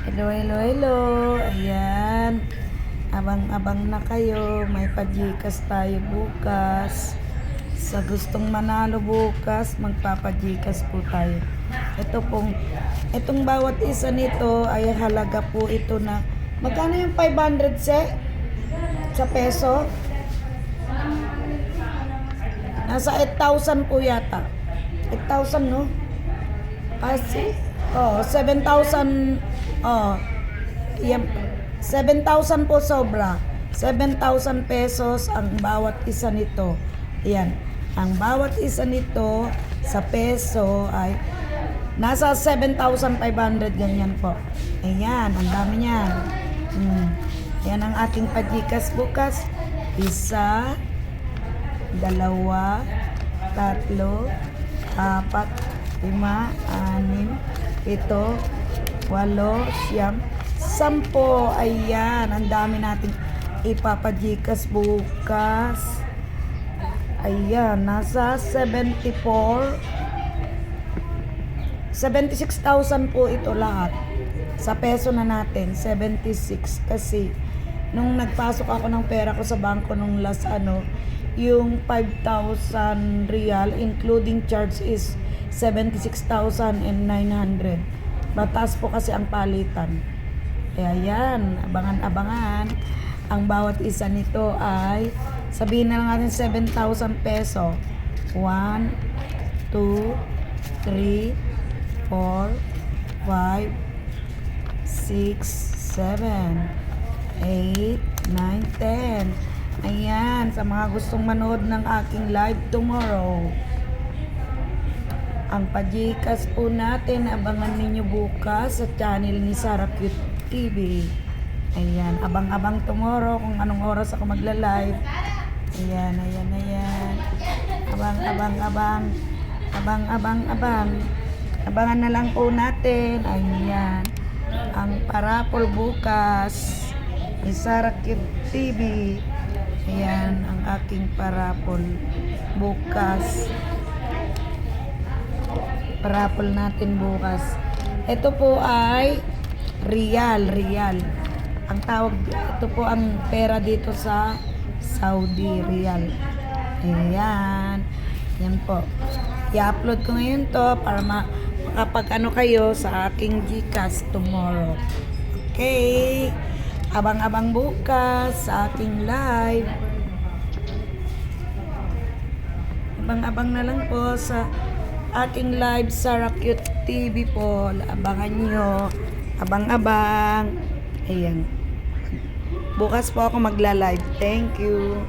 Hello, hello, hello. Ayan. Abang-abang na kayo. May pa-Gcash tayo bukas. Sa gustong manalo bukas, magpapa-Gcash po tayo. Itong bawat isa nito ay halaga po ito na, magkano yung 500 sa peso? Nasa 8,000 po yata. 8,000 no? Kasi, 7,000, yan, 7,000 po sobra. 7,000 pesos ang bawat isa nito. Yan. Ang bawat isa nito sa peso ay nasa 7,500 ganyan po. Ayan, ang dami niyan. Yan ang ating pa-Gcash bukas. 1, 2, 3, 4, 5, 6, 7, 8, 9, 10, 10. Ayan, ang dami nating ipapa-Gcash bukas. Ayan, nasa 76,000 po ito lahat. Sa peso na natin, 76. Kasi, nung nagpasok ako ng pera ko sa bangko nung last yung 5,000 real, including charge is 76,900. Mataas po kasi ang palitan. Kaya yan, abangan-abangan. Ang bawat isa nito ay, sabihin na lang natin 7,000 peso. 1, 2, 3, 4, 5, 6, 7, 8, 9, 10. Ayan, sa mga gustong manood ng aking live tomorrow. Ang pa-Gcash po natin, abangan ninyo bukas sa channel ni Sarah Cute TV. Ayan, abang-abang tomorrow kung anong oras ako magla-live. Ayan, ayan, ayan. Abang-abang. Abangan na lang po natin. Ayan. Ang parapol bukas ni Sarah Cute TV. Ayan, ang aking parapol bukas. Parapol natin bukas. Ito po ay real. Ang tawag, ito po ang pera dito sa Saudi, real. Ayan. Yan po. I-upload ko ngayon to para makapag kayo sa aking Gcash tomorrow. Okay. Abang-abang bukas sa aking live. Abang-abang na lang po sa aking live Sarah Cute TV po. Abangan nyo. Abang-abang. Ayan. Bukas po ako magla-live. Thank you.